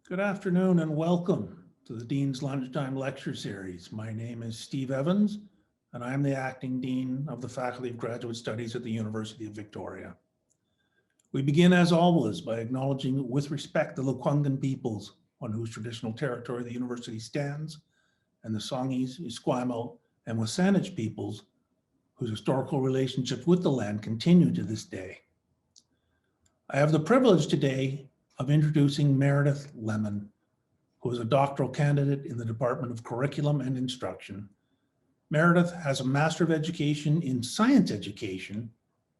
Good afternoon and welcome to the Dean's Lunchtime Lecture Series. My name is Steve Evans, and I'm the Acting Dean of the Faculty of Graduate Studies at the University of Victoria. We begin, as always, by acknowledging with respect the Lekwungen peoples on whose traditional territory the university stands, and the Songhees, Esquimalt, and Wasanich peoples whose historical relationships with the land continue to this day. I have the privilege today of introducing Meredith Lemon, who is a doctoral candidate in the Department of Curriculum and Instruction. Meredith has a Master of Education in Science Education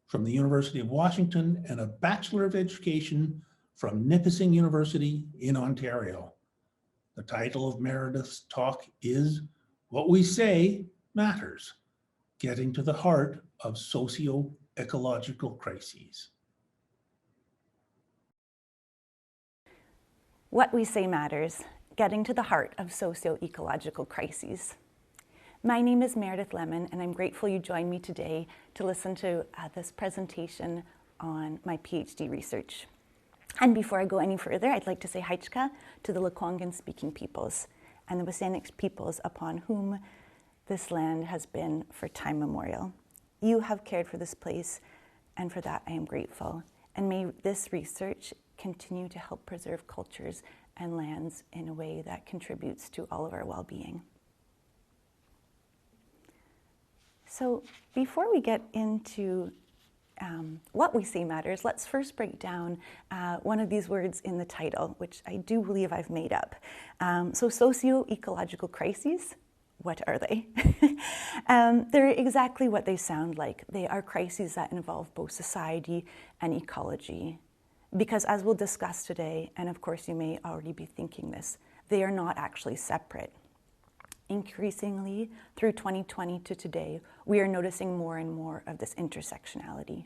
from the University of Washington and a Bachelor of Education from Nipissing University in Ontario. The title of Meredith's talk is What We Say Matters, Getting to the Heart of Socio-ecological Crises. What we say matters, getting to the heart of socio-ecological crises. My name is Meredith Lemon, and I'm grateful you joined me today to listen to this presentation on my PhD research. And before I go any further, I'd like to say haichka to the Lekwungen speaking peoples and the Wasanich peoples upon whom this land has been for time memorial. You have cared for this place, and for that I am grateful. And may this research continue to help preserve cultures and lands in a way that contributes to all of our well-being. So before we get into what we say matters, let's first break down one of these words in the title, which I do believe I've made up. So socio-ecological crises, what are they? They're exactly what they sound like. They are crises that involve both society and ecology. Because as we'll discuss today, and of course you may already be thinking this, they are not actually separate. Increasingly, through 2020 to today, we are noticing more and more of this intersectionality.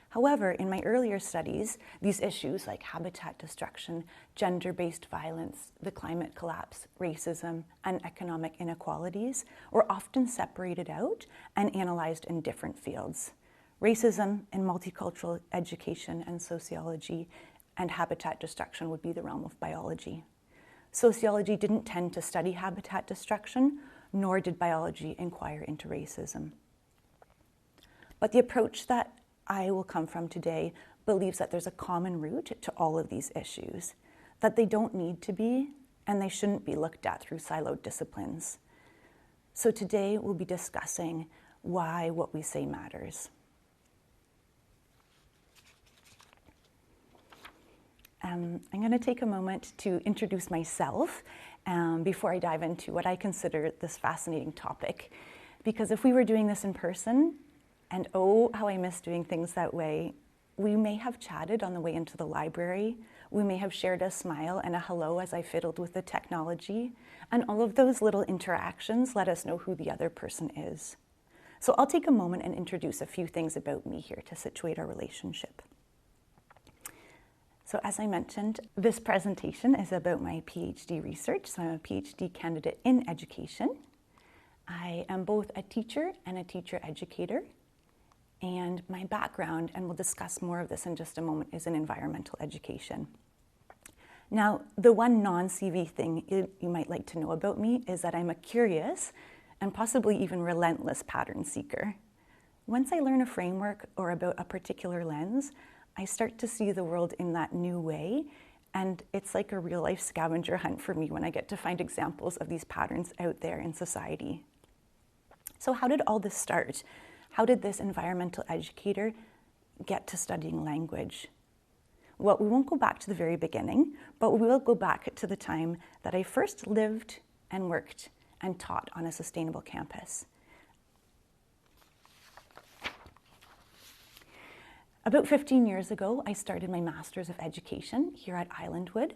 However, in my earlier studies, these issues like habitat destruction, gender-based violence, the climate collapse, racism, and economic inequalities were often separated out and analyzed in different fields. Racism and multicultural education and sociology and habitat destruction would be the realm of biology. Sociology didn't tend to study habitat destruction, nor did biology inquire into racism. But the approach that I will come from today believes that there's a common root to all of these issues, that they don't need to be, and they shouldn't be looked at through siloed disciplines. So today we'll be discussing why what we say matters. I'm going to take a moment to introduce myself before I dive into what I consider this fascinating topic. Because if we were doing this in person, and oh, how I miss doing things that way, we may have chatted on the way into the library, we may have shared a smile and a hello as I fiddled with the technology, and all of those little interactions let us know who the other person is. So I'll take a moment and introduce a few things about me here to situate our relationship. So as I mentioned, this presentation is about my PhD research. So I'm a PhD candidate in education. I am both a teacher and a teacher educator. And my background, and we'll discuss more of this in just a moment, is in environmental education. Now, the one non-CV thing you might like to know about me is that I'm a curious and possibly even relentless pattern seeker. Once I learn a framework or about a particular lens, I start to see the world in that new way, and it's like a real-life scavenger hunt for me when I get to find examples of these patterns out there in society. So how did all this start? How did this environmental educator get to studying language? Well, we won't go back to the very beginning, but we will go back to the time that I first lived and worked and taught on a sustainable campus. About 15 years ago, I started my Master's of Education here at Islandwood,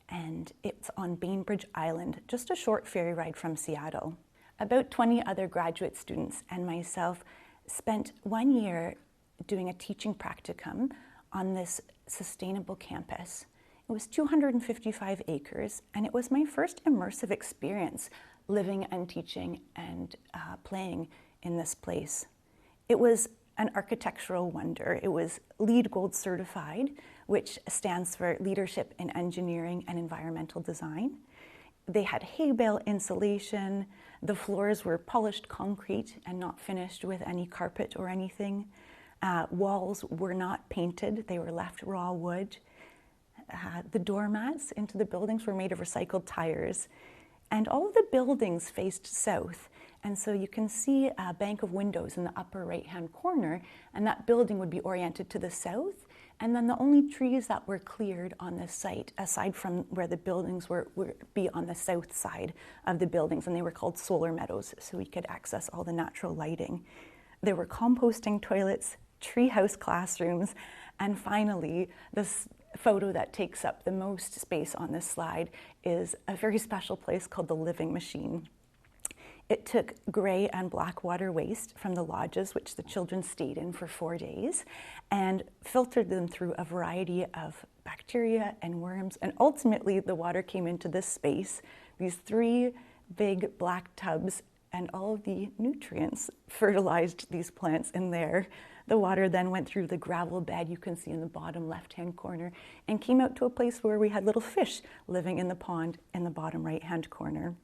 and it's on Bainbridge Island, just a short ferry ride from Seattle. About 20 other graduate students and myself spent 1 year doing a teaching practicum on this sustainable campus. It was 255 acres, and it was my first immersive experience living and teaching and playing in this place. It was an architectural wonder. It was LEED Gold certified, which stands for Leadership in Engineering and Environmental Design. They had hay bale insulation. The floors were polished concrete and not finished with any carpet or anything. Walls were not painted. They were left raw wood. The doormats into the buildings were made of recycled tires. And all of the buildings faced south. And so you can see a bank of windows in the upper right-hand corner, and that building would be oriented to the south. And then the only trees that were cleared on this site, aside from where the buildings were, would be on the south side of the buildings, and they were called solar meadows, so we could access all the natural lighting. There were composting toilets, treehouse classrooms, and finally, this photo that takes up the most space on this slide is a very special place called the Living Machine. It took grey and black water waste from the lodges, which the children stayed in for 4 days, and filtered them through a variety of bacteria and worms. And ultimately, the water came into this space, these 3 big black tubs, and all of the nutrients fertilized these plants in there. The water then went through the gravel bed you can see in the bottom left-hand corner and came out to a place where we had little fish living in the pond in the bottom right-hand corner.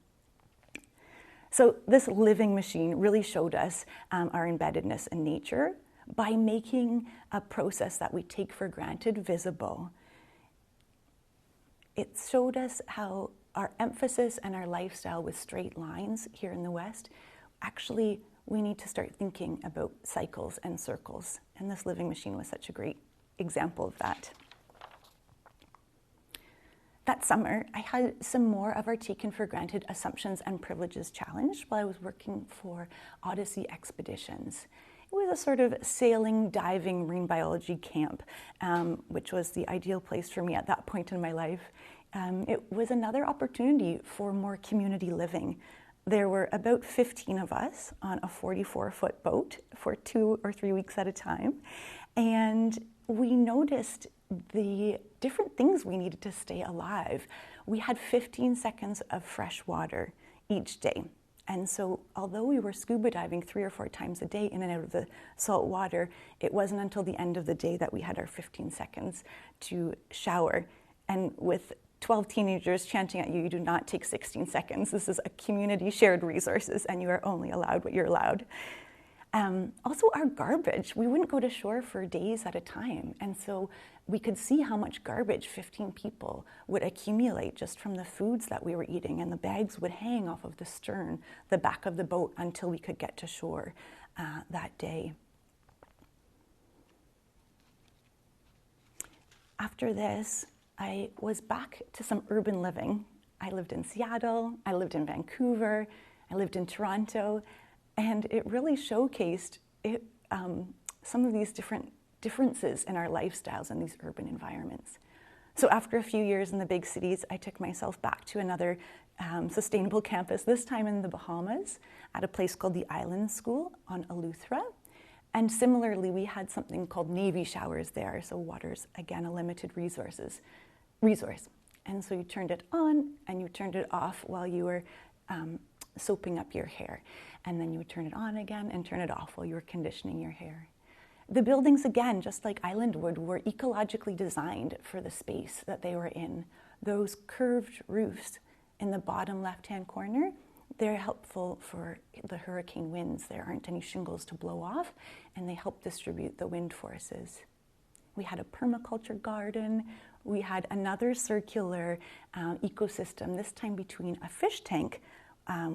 So this living machine really showed us our embeddedness in nature by making a process that we take for granted visible. It showed us how our emphasis and our lifestyle with straight lines here in the West, actually we need to start thinking about cycles and circles. And this living machine was such a great example of that. That summer, I had some more of our taken for granted assumptions and privileges challenged while I was working for Odyssey Expeditions. It was a sort of sailing, diving, marine biology camp, which was the ideal place for me at that point in my life. It was another opportunity for more community living. There were about 15 of us on a 44-foot boat for 2 or 3 weeks at a time, and we noticed the different things we needed to stay alive. We had 15 seconds of fresh water each day. And so although we were scuba diving 3 or 4 times a day in and out of the salt water, it wasn't until the end of the day that we had our 15 seconds to shower. And with 12 teenagers chanting at you, you do not take 16 seconds. This is a community shared resources, and you are only allowed what you're allowed. Also our garbage, we wouldn't go to shore for days at a time. And so we could see how much garbage 15 people would accumulate just from the foods that we were eating, and the bags would hang off of the stern, the back of the boat, until we could get to shore that day. After this, I was back to some urban living. I lived in Seattle, I lived in Vancouver, I lived in Toronto, and it really showcased some of these differences in our lifestyles in these urban environments. So after a few years in the big cities, I took myself back to another sustainable campus, this time in the Bahamas, at a place called the Island School on Eleuthera. And similarly, we had something called Navy showers there. So water's, again, a limited resource. And so you turned it on and you turned it off while you were soaping up your hair. And then you would turn it on again and turn it off while you were conditioning your hair. The buildings, again, just like Islandwood, were ecologically designed for the space that they were in. Those curved roofs in the bottom left-hand corner, they're helpful for the hurricane winds. There aren't any shingles to blow off, and they help distribute the wind forces. We had a permaculture garden. We had another circular ecosystem, this time between a fish tank.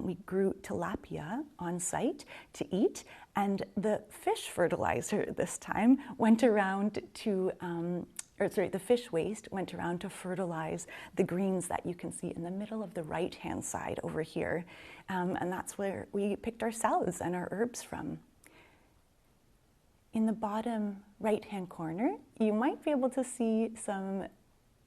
We grew tilapia on site to eat, and the fish fertilizer this time went around to, the fish waste went around to fertilize the greens that you can see in the middle of the right-hand side over here. And that's where we picked our salads and our herbs from. In the bottom right-hand corner, you might be able to see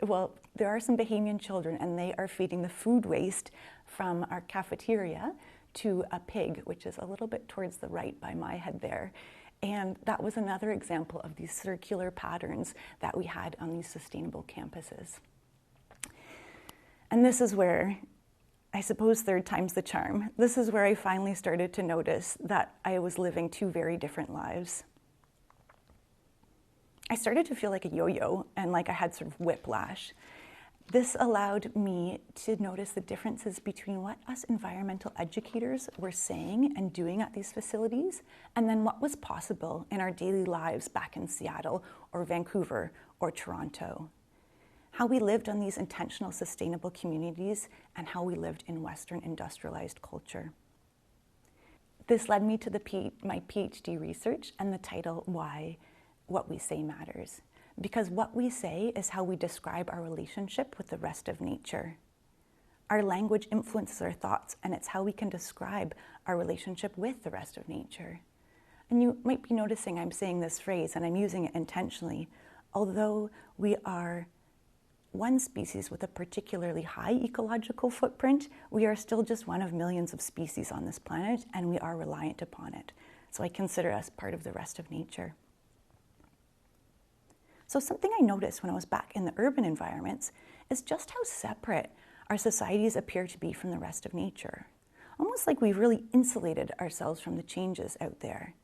there are some Bahamian children, and they are feeding the food waste from our cafeteria to a pig, which is a little bit towards the right by my head there. And that was another example of these circular patterns that we had on these sustainable campuses. And this is where, I suppose, third time's the charm. This is where I finally started to notice that I was living 2 very different lives. I started to feel like a yo-yo and like I had sort of whiplash. This allowed me to notice the differences between what us environmental educators were saying and doing at these facilities, and then what was possible in our daily lives back in Seattle or Vancouver or Toronto. How we lived on these intentional, sustainable communities and how we lived in Western industrialized culture. This led me to my PhD research and the title, Why What We Say Matters. Because what we say is how we describe our relationship with the rest of nature. Our language influences our thoughts, and it's how we can describe our relationship with the rest of nature. And you might be noticing I'm saying this phrase, and I'm using it intentionally. Although we are one species with a particularly high ecological footprint, we are still just one of millions of species on this planet, and we are reliant upon it. So I consider us part of the rest of nature. So something I noticed when I was back in the urban environments is just how separate our societies appear to be from the rest of nature. Almost like we've really insulated ourselves from the changes out there.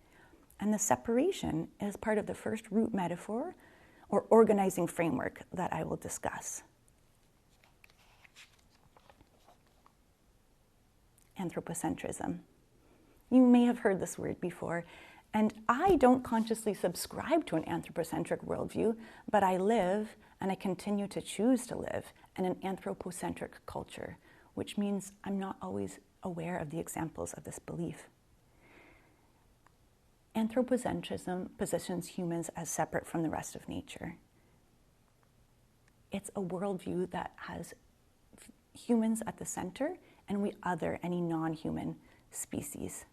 And the separation is part of the first root metaphor or organizing framework that I will discuss. Anthropocentrism. You may have heard this word before, and I don't consciously subscribe to an anthropocentric worldview, but I live, and I continue to choose to live, in an anthropocentric culture, which means I'm not always aware of the examples of this belief. Anthropocentrism positions humans as separate from the rest of nature. It's a worldview that has humans at the center, and we other any non-human species.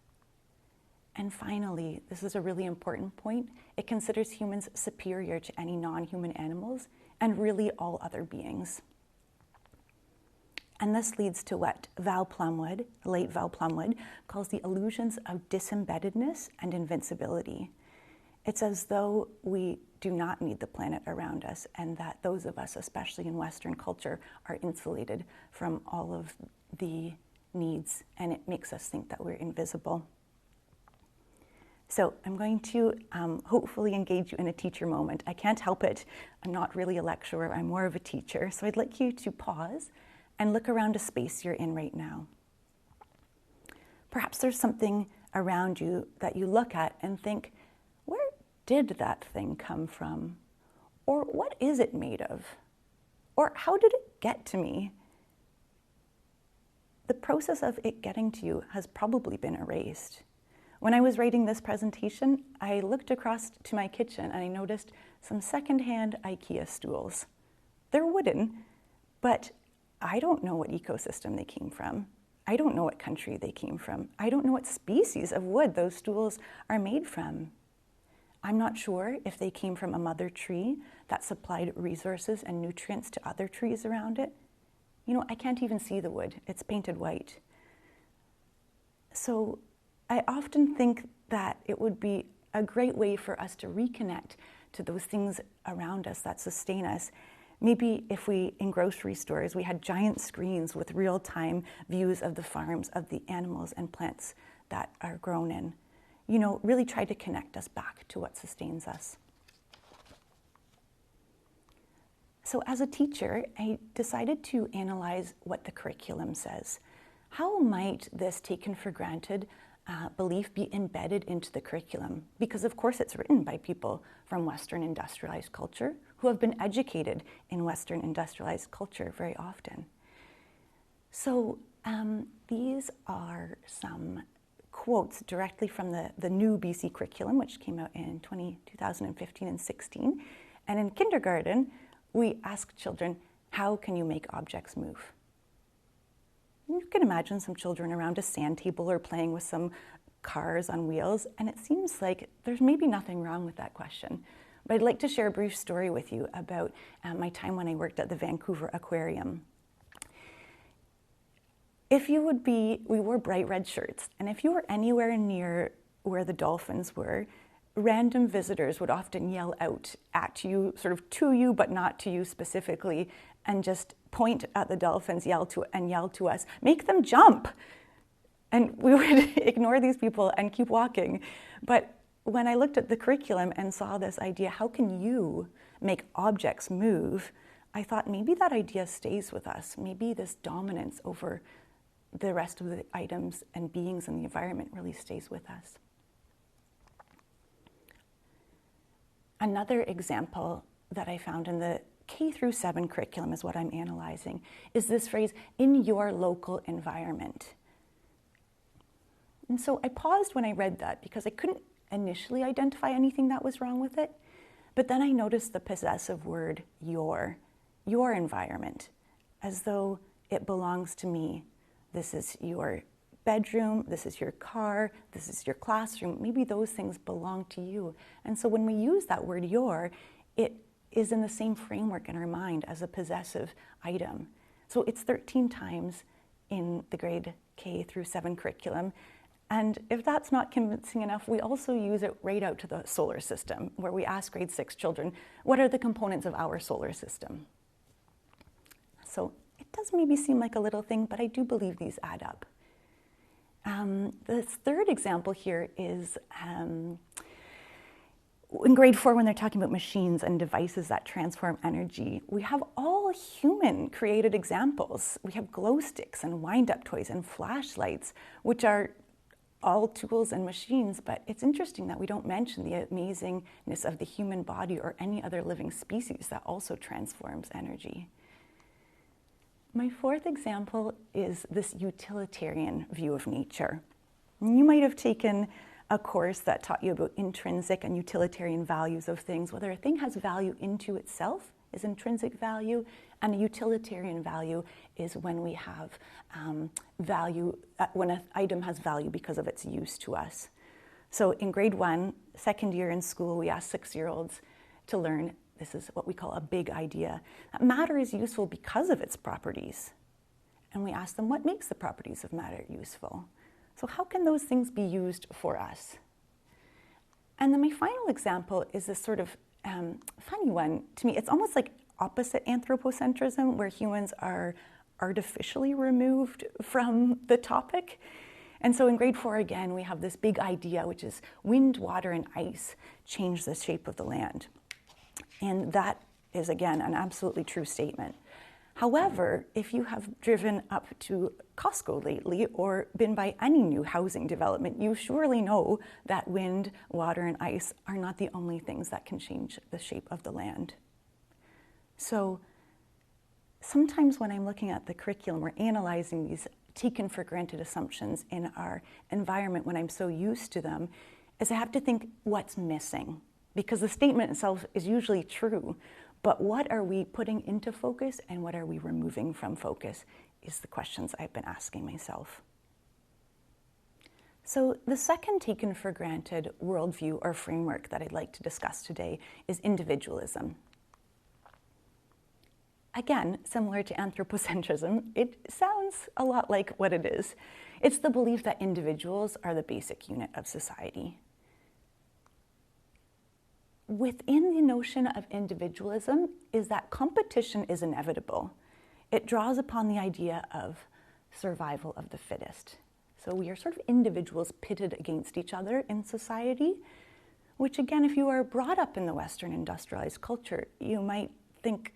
And finally, this is a really important point, it considers humans superior to any non-human animals and really all other beings. And this leads to what Val Plumwood, the late Val Plumwood, calls the illusions of disembeddedness and invincibility. It's as though we do not need the planet around us, and that those of us, especially in Western culture, are insulated from all of the needs, and it makes us think that we're invisible. So I'm going to hopefully engage you in a teacher moment. I can't help it. I'm not really a lecturer, I'm more of a teacher. So I'd like you to pause and look around a space you're in right now. Perhaps there's something around you that you look at and think, where did that thing come from? Or what is it made of? Or how did it get to me? The process of it getting to you has probably been erased. When I was writing this presentation, I looked across to my kitchen and I noticed some secondhand IKEA stools. They're wooden, but I don't know what ecosystem they came from. I don't know what country they came from. I don't know what species of wood those stools are made from. I'm not sure if they came from a mother tree that supplied resources and nutrients to other trees around it. You know, I can't even see the wood. It's painted white. So I often think that it would be a great way for us to reconnect to those things around us that sustain us. Maybe if we, in grocery stores, we had giant screens with real-time views of the farms, of the animals and plants that are grown in. You know, really try to connect us back to what sustains us. So as a teacher, I decided to analyze what the curriculum says. How might this taken for granted belief be embedded into the curriculum? Because of course it's written by people from Western industrialized culture who have been educated in Western industrialized culture very often. So these are some quotes directly from the new BC curriculum, which came out in 2015 and 16. And in kindergarten, we ask children, how can you make objects move? You can imagine some children around a sand table or playing with some cars on wheels, and it seems like there's maybe nothing wrong with that question. But I'd like to share a brief story with you about my time when I worked at the Vancouver Aquarium. We wore bright red shirts, and if you were anywhere near where the dolphins were, random visitors would often yell out at you, sort of to you, but not to you specifically, and just point at the dolphins, yell to us, make them jump. And we would ignore these people and keep walking. But when I looked at the curriculum and saw this idea, how can you make objects move? I thought maybe that idea stays with us. Maybe this dominance over the rest of the items and beings in the environment really stays with us. Another example that I found in the K through 7 curriculum is what I'm analyzing, is this phrase, in your local environment. And so I paused when I read that because I couldn't initially identify anything that was wrong with it. But then I noticed the possessive word, your environment, as though it belongs to me. This is your bedroom, this is your car, this is your classroom. Maybe those things belong to you. And so when we use that word your, it is in the same framework in our mind as a possessive item. So it's 13 times in the grade K through 7 curriculum. And if that's not convincing enough, we also use it right out to the solar system, where we ask grade 6 children, what are the components of our solar system? So it does maybe seem like a little thing, but I do believe these add up. The third example here is in grade 4, when they're talking about machines and devices that transform energy, we have all human-created examples. We have glow sticks and wind-up toys and flashlights, which are all tools and machines, but it's interesting that we don't mention the amazingness of the human body or any other living species that also transforms energy. My fourth example is this utilitarian view of nature. You might have taken a course that taught you about intrinsic and utilitarian values of things. Whether a thing has value into itself is intrinsic value, and a utilitarian value is when we have value, when an item has value because of its use to us. So in grade 1, second year in school, we asked 6-year-olds to learn, this is what we call a big idea, that matter is useful because of its properties. And we asked them, what makes the properties of matter useful? So how can those things be used for us? And then my final example is this sort of funny one to me. It's almost like opposite anthropocentrism, where humans are artificially removed from the topic. And so in grade 4, again, we have this big idea, which is wind, water, and ice change the shape of the land. And that is, again, an absolutely true statement. However, if you have driven up to Costco lately or been by any new housing development, you surely know that wind, water, and ice are not the only things that can change the shape of the land. So sometimes when I'm looking at the curriculum, we're analyzing these taken for granted assumptions in our environment when I'm so used to them, is I have to think what's missing. Because the statement itself is usually true, but what are we putting into focus and what are we removing from focus is the questions I've been asking myself. So the second taken for granted worldview or framework that I'd like to discuss today is individualism. Again, similar to anthropocentrism, it sounds a lot like what it is. It's the belief that individuals are the basic unit of society. Within the notion of individualism is that competition is inevitable. It draws upon the idea of survival of the fittest. So we are sort of individuals pitted against each other in society, which again, if you are brought up in the Western industrialized culture, you might think,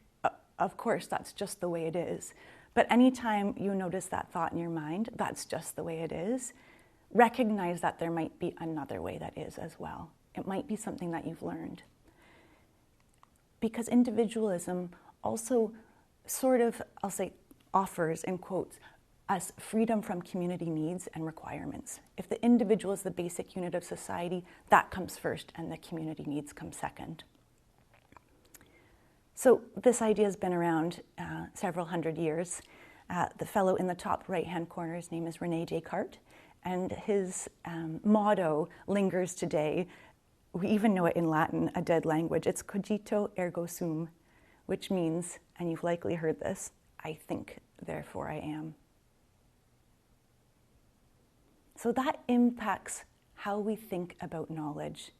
of course, that's just the way it is. But anytime you notice that thought in your mind, that's just the way it is, recognize that there might be another way that is as well. It might be something that you've learned. Because individualism also sort of, I'll say, offers, in quotes, us freedom from community needs and requirements. If the individual is the basic unit of society, that comes first and the community needs come second. So this idea has been around several hundred years. The fellow in the top right-hand corner, his name is René Descartes, and his motto lingers today. We even know it in Latin, a dead language. It's cogito ergo sum, which means, and you've likely heard this, I think, therefore I am. So that impacts how we think about knowledge.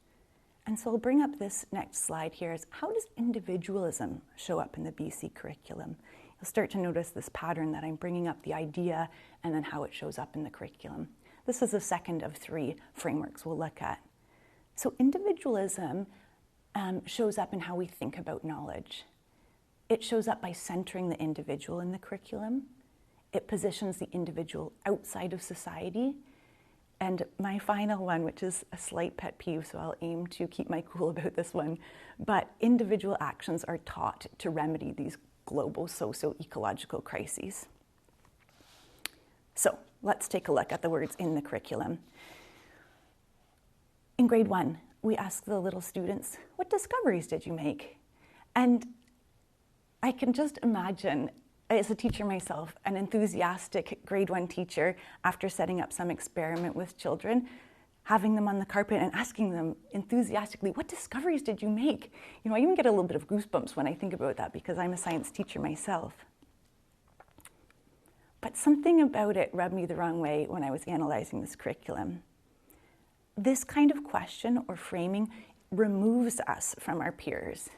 And so I'll bring up this next slide here is how does individualism show up in the BC curriculum? You'll start to notice this pattern that I'm bringing up the idea and then how it shows up in the curriculum. This is the second of 3 frameworks we'll look at. So individualism shows up in how we think about knowledge. It shows up by centering the individual in the curriculum. It positions the individual outside of society. And my final one, which is a slight pet peeve, so I'll aim to keep my cool about this one, but individual actions are taught to remedy these global socio-ecological crises. So let's take a look at the words in the curriculum. In grade 1, we ask the little students, what discoveries did you make? And I can just imagine, as a teacher myself, an enthusiastic grade 1 teacher, after setting up some experiment with children, having them on the carpet and asking them enthusiastically, what discoveries did you make? You know, I even get a little bit of goosebumps when I think about that because I'm a science teacher myself. But something about it rubbed me the wrong way when I was analyzing this curriculum. This kind of question or framing removes us from our peers.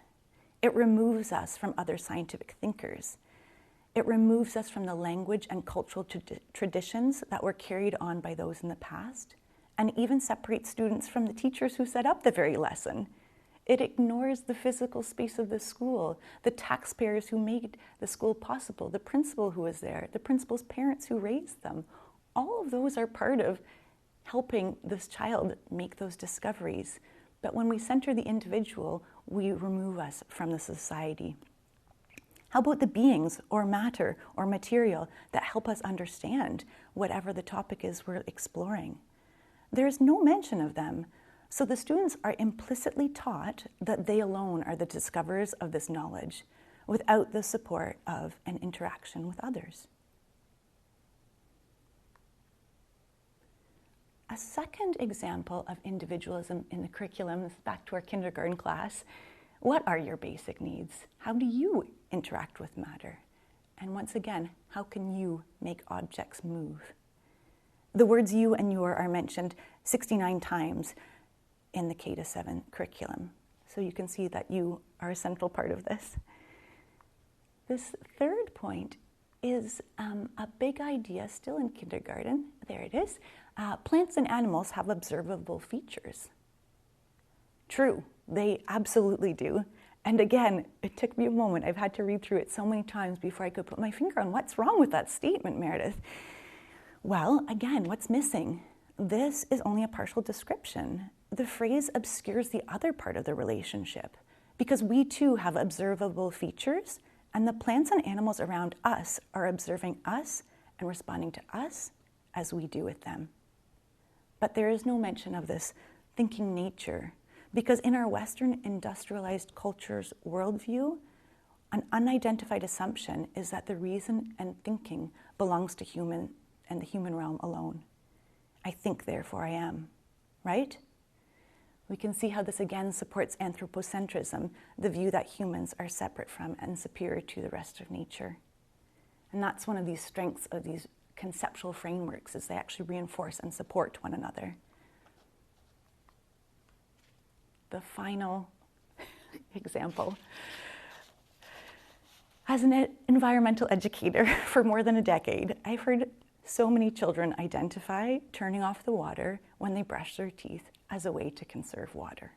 It removes us from other scientific thinkers. It removes us from the language and cultural traditions that were carried on by those in the past, and even separates students from the teachers who set up the very lesson. It ignores the physical space of the school, the taxpayers who made the school possible, the principal who was there, the principal's parents who raised them. All of those are part of helping this child make those discoveries. But when we center the individual, we remove us from the society. How about the beings or matter or material that help us understand whatever the topic is we're exploring? There's no mention of them. So the students are implicitly taught that they alone are the discoverers of this knowledge without the support of an interaction with others. A second example of individualism in the curriculum is back to our kindergarten class. What are your basic needs? How do you interact with matter? And once again, how can you make objects move? The words you and your are mentioned 69 times in the K-7 curriculum. So you can see that you are a central part of this. This third point is a big idea still in kindergarten. There it is. Plants and animals have observable features. True, they absolutely do. And again, it took me a moment. I've had to read through it so many times before I could put my finger on what's wrong with that statement, Meredith. Well, again, what's missing? This is only a partial description. The phrase obscures the other part of the relationship because we too have observable features, and the plants and animals around us are observing us and responding to us as we do with them. But there is no mention of this thinking nature, because in our Western industrialized culture's worldview, an unidentified assumption is that the reason and thinking belongs to human and the human realm alone. I think, therefore I am, right? We can see how this again supports anthropocentrism, the view that humans are separate from and superior to the rest of nature. And that's one of these strengths of these conceptual frameworks, is they actually reinforce and support one another. The final example. As an environmental educator for more than a decade, I've heard so many children identify turning off the water when they brush their teeth as a way to conserve water.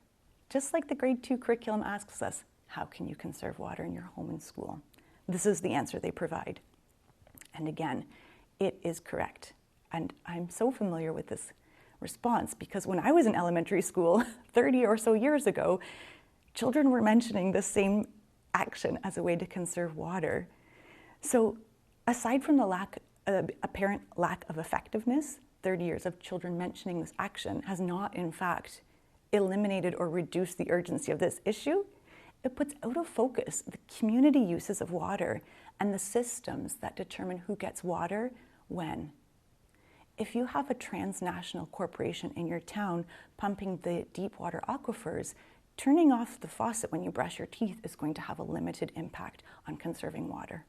Just like the grade 2 curriculum asks us, how can you conserve water in your home and school? This is the answer they provide. And again, it is correct. And I'm so familiar with this response because when I was in elementary school 30 or so years ago, children were mentioning the same action as a way to conserve water. So aside from the apparent lack of effectiveness, 30 years of children mentioning this action has not, in fact, eliminated or reduced the urgency of this issue. It puts out of focus the community uses of water and the systems that determine who gets water when. If you have a transnational corporation in your town pumping the deep water aquifers, turning off the faucet when you brush your teeth is going to have a limited impact on conserving water.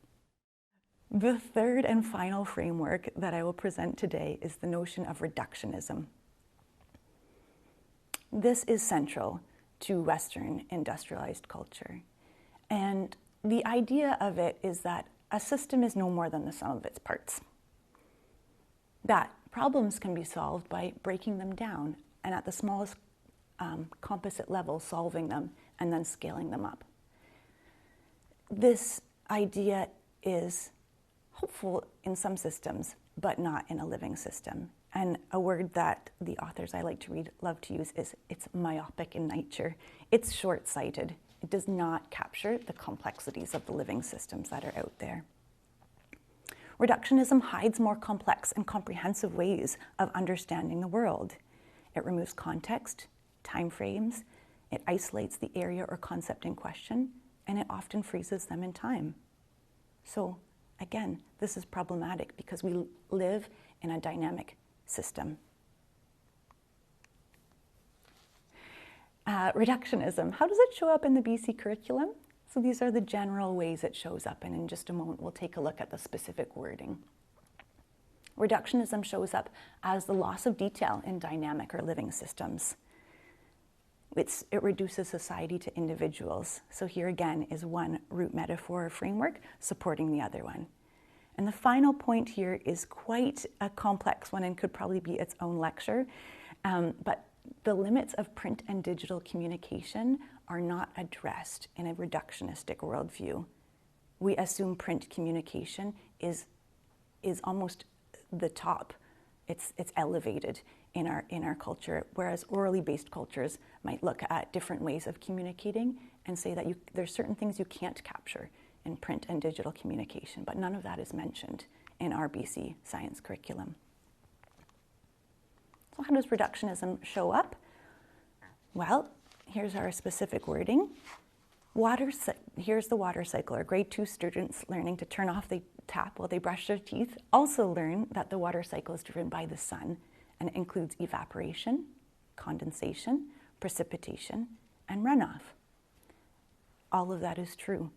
The third and final framework that I will present today is the notion of reductionism. This is central to Western industrialized culture. And the idea of it is that a system is no more than the sum of its parts. That problems can be solved by breaking them down and at the smallest composite level, solving them, and then scaling them up. This idea is hopeful in some systems, but not in a living system. And a word that the authors I like to read love to use is it's myopic in nature. It's short-sighted. It does not capture the complexities of the living systems that are out there. Reductionism hides more complex and comprehensive ways of understanding the world. It removes context, time frames, it isolates the area or concept in question, and it often freezes them in time. So again, this is problematic because we live in a dynamic system. Reductionism, how does it show up in the BC curriculum? So these are the general ways it shows up, and in just a moment we'll take a look at the specific wording. Reductionism shows up as the loss of detail in dynamic or living systems. It reduces society to individuals. So here again is one root metaphor or framework supporting the other one. And the final point here is quite a complex one and could probably be its own lecture, but the limits of print and digital communication are not addressed in a reductionistic worldview. We assume print communication is almost the top. It's elevated in our culture, whereas orally based cultures might look at different ways of communicating and say that there's certain things you can't capture in print and digital communication, but none of that is mentioned in our BC science curriculum. So how does reductionism show up? Well, here's our specific wording. Here's the water cycle. Our grade 2 students learning to turn off the tap while they brush their teeth also learn that the water cycle is driven by the sun, and it includes evaporation, condensation, precipitation, and runoff. All of that is true.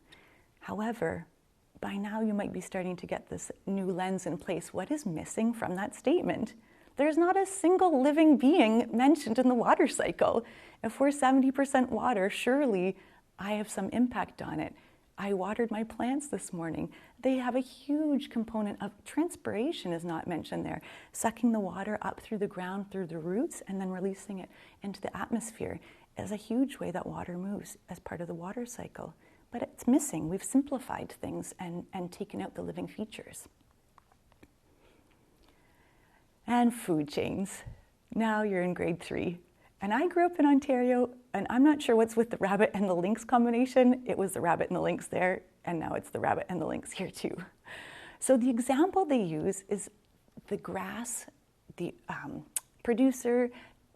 However, by now you might be starting to get this new lens in place. What is missing from that statement? There's not a single living being mentioned in the water cycle. If we're 70% water, surely I have some impact on it. I watered my plants this morning. They have a huge component of transpiration is not mentioned there. Sucking the water up through the ground, through the roots, and then releasing it into the atmosphere is a huge way that water moves as part of the water cycle. But it's missing. We've simplified things and taken out the living features. And food chains. Now you're in grade 3. And I grew up in Ontario, and I'm not sure what's with the rabbit and the lynx combination. It was the rabbit and the lynx there, and now it's the rabbit and the lynx here too. So the example they use is the grass, the producer,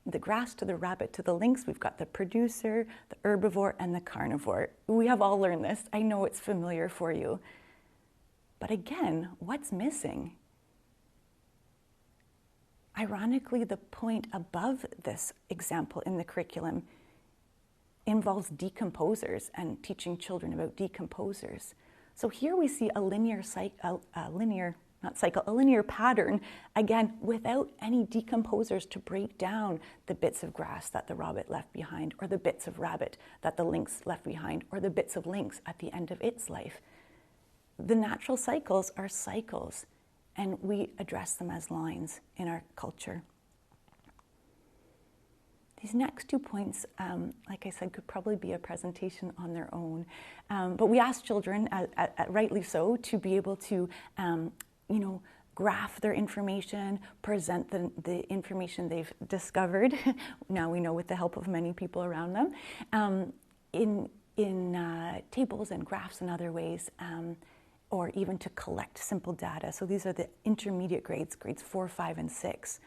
the grass to the rabbit to the lynx. We've got the producer, the herbivore, and the carnivore. We have all learned this. I know it's familiar for you. But again, what's missing? Ironically, the point above this example in the curriculum involves decomposers and teaching children about decomposers. So here we see a linear pattern, again, without any decomposers to break down the bits of grass that the rabbit left behind, or the bits of rabbit that the lynx left behind, or the bits of lynx at the end of its life. The natural cycles are cycles, and we address them as lines in our culture. These next 2 points, like I said, could probably be a presentation on their own. But we ask children, rightly so, to be able to graph their information, present the information they've discovered. Now we know with the help of many people around them, in tables and graphs and other ways, or even to collect simple data. So these are the intermediate grades 4, 5, and 6.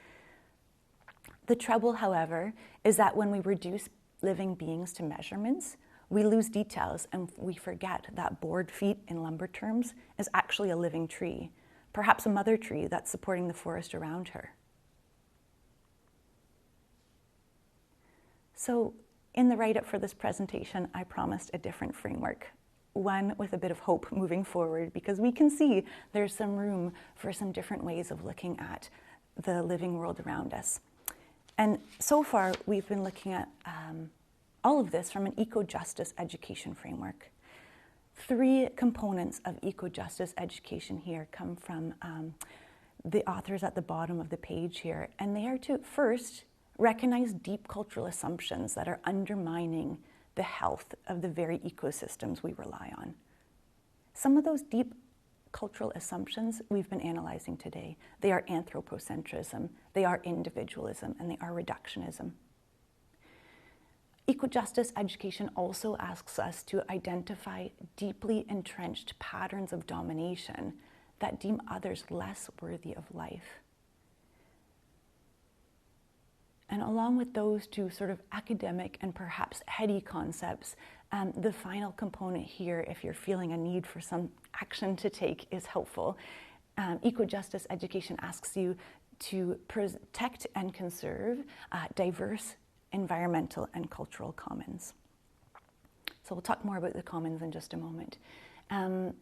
The trouble, however, is that when we reduce living beings to measurements, we lose details and we forget that board feet in lumber terms is actually a living tree, perhaps a mother tree that's supporting the forest around her. So in the write-up for this presentation, I promised a different framework, one with a bit of hope moving forward, because we can see there's some room for some different ways of looking at the living world around us. And so far, we've been looking at all of this from an eco-justice education framework. 3 components of eco-justice education here come from the authors at the bottom of the page here, and they are to first recognize deep cultural assumptions that are undermining the health of the very ecosystems we rely on. Some of those deep cultural assumptions we've been analyzing today. They are anthropocentrism, they are individualism, and they are reductionism. Eco-justice education also asks us to identify deeply entrenched patterns of domination that deem others less worthy of life. And along with those two sort of academic and perhaps heady concepts, the final component here, if you're feeling a need for some action to take, is helpful. Eco-justice education asks you to protect and conserve diverse environmental and cultural commons. So we'll talk more about the commons in just a moment.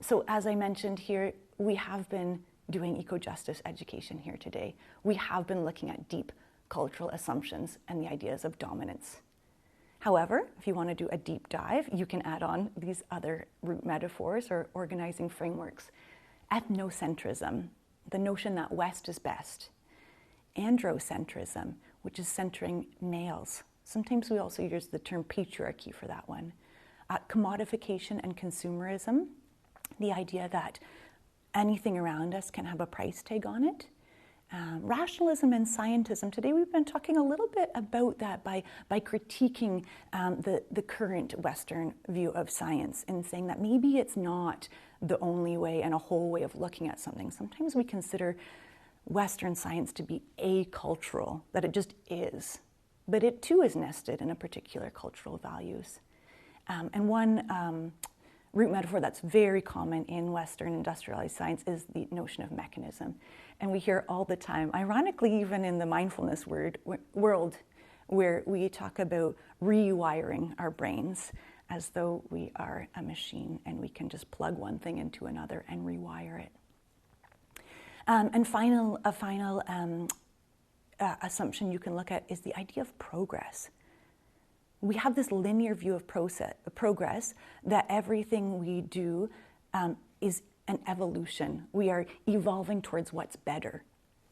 So as I mentioned here, we have been doing eco-justice education here today. We have been looking at deep cultural assumptions and the ideas of dominance. However, if you want to do a deep dive, you can add on these other root metaphors or organizing frameworks. Ethnocentrism, the notion that West is best. Androcentrism, which is centering males. Sometimes we also use the term patriarchy for that one. Commodification and consumerism, the idea that anything around us can have a price tag on it. Rationalism and scientism. Today we've been talking a little bit about that by critiquing the current Western view of science and saying that maybe it's not the only way and a whole way of looking at something. Sometimes we consider Western science to be acultural, that it just is. But it too is nested in a particular cultural values. And one root metaphor that's very common in Western industrialized science is the notion of mechanism. And we hear all the time, ironically, even in the mindfulness world, where we talk about rewiring our brains as though we are a machine and we can just plug one thing into another and rewire it. And a final assumption you can look at is the idea of progress. We have this linear view of progress, that everything we do is an evolution. We are evolving towards what's better,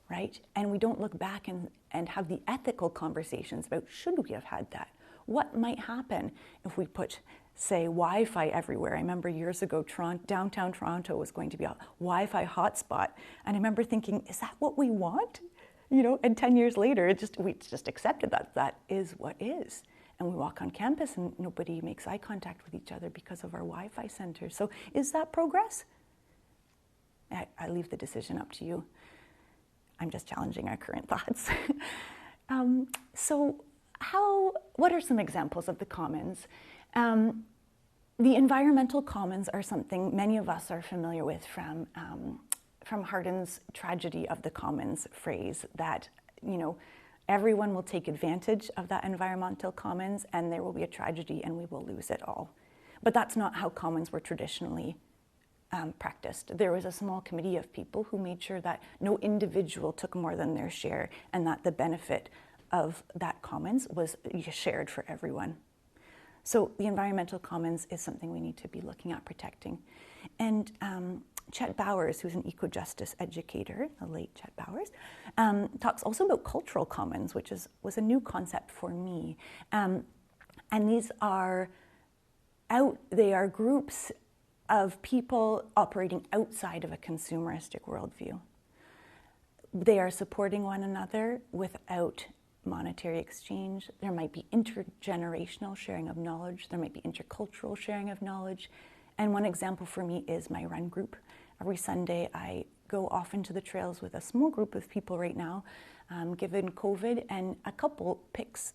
right? And we don't look back and have the ethical conversations about, should we have had that? What might happen if we put, say, Wi-Fi everywhere? I remember years ago, downtown Toronto was going to be a Wi-Fi hotspot. And I remember thinking, is that what we want? You know, and 10 years later, we just accepted that is what is. And we walk on campus and nobody makes eye contact with each other because of our Wi-Fi centers. So is that progress? I leave the decision up to you. I'm just challenging our current thoughts. What are some examples of the commons? The environmental commons are something many of us are familiar with from Hardin's tragedy of the commons phrase that, you know, everyone will take advantage of that environmental commons and there will be a tragedy and we will lose it all. But that's not how commons were traditionally practiced. There was a small committee of people who made sure that no individual took more than their share and that the benefit of that commons was shared for everyone. So the environmental commons is something we need to be looking at protecting. And Chet Bowers, who's an eco-justice educator, the late Chet Bowers, talks also about cultural commons, which was a new concept for me. And these are they are groups of people operating outside of a consumeristic worldview. They are supporting one another without monetary exchange. There might be intergenerational sharing of knowledge. There might be intercultural sharing of knowledge. And one example for me is my run group. Every Sunday, I go off into the trails with a small group of people right now, given COVID, and a couple picks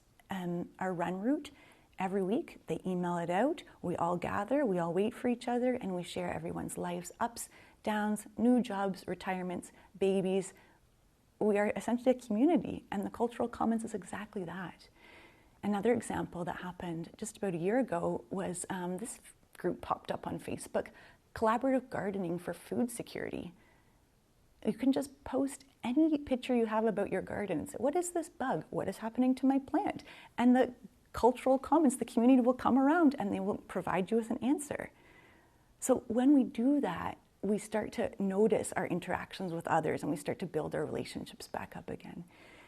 our run route. Every week, they email it out, we all gather, we all wait for each other, and we share everyone's lives, ups, downs, new jobs, retirements, babies. We are essentially a community, and the cultural commons is exactly that. Another example that happened just about a year ago was this group popped up on Facebook, Collaborative Gardening for Food Security. You can just post any picture you have about your garden and say, what is this bug? What is happening to my plant? And the cultural commons, the community will come around and they will provide you with an answer. So when we do that, we start to notice our interactions with others and we start to build our relationships back up again.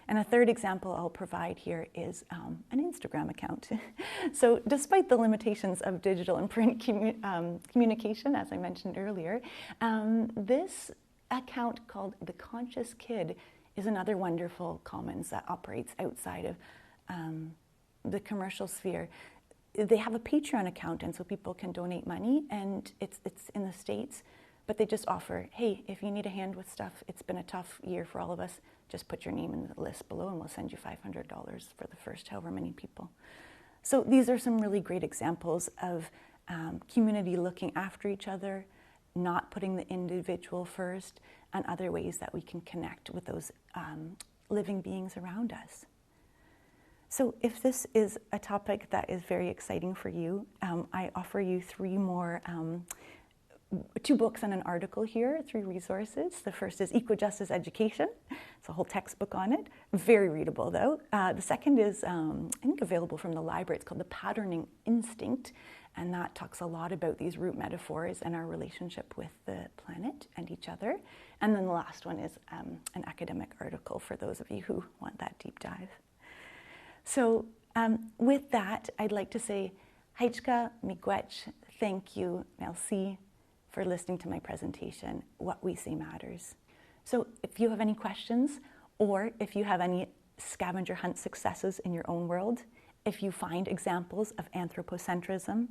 And a third example I'll provide here is an Instagram account. So despite the limitations of digital and print communication, as I mentioned earlier, this account called The Conscious Kid is another wonderful commons that operates outside of the commercial sphere. They have a Patreon account, and so people can donate money, and it's in the States, but they just offer, hey, if you need a hand with stuff, it's been a tough year for all of us, just put your name in the list below and we'll send you $500 for the first however many people. So these are some really great examples of community looking after each other, not putting the individual first, and other ways that we can connect with those living beings around us. So if this is a topic that is very exciting for you, I offer you two books and an article here, 3 resources. The first is Eco-Justice Education. It's a whole textbook on it. Very readable, though. The second is, I think, available from the library. It's called The Patterning Instinct, and that talks a lot about these root metaphors and our relationship with the planet and each other. And then the last one is an academic article for those of you who want that deep dive. So with that, I'd like to say, Hajka Miigwech, thank you, merci, for listening to my presentation, What We Say Matters. So if you have any questions, or if you have any scavenger hunt successes in your own world, if you find examples of anthropocentrism,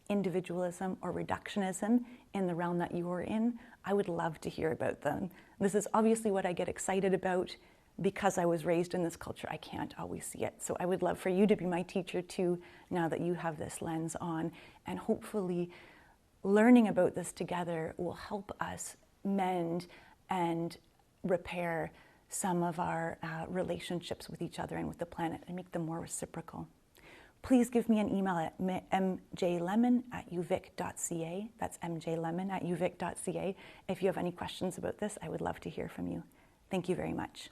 individualism, or reductionism in the realm that you are in, I would love to hear about them. This is obviously what I get excited about. Because I was raised in this culture, I can't always see it. So I would love for you to be my teacher too, now that you have this lens on, and hopefully learning about this together will help us mend and repair some of our relationships with each other and with the planet and make them more reciprocal. Please give me an email at mjlemon@uvic.ca. That's mjlemon@uvic.ca. If you have any questions about this, I would love to hear from you. Thank you very much.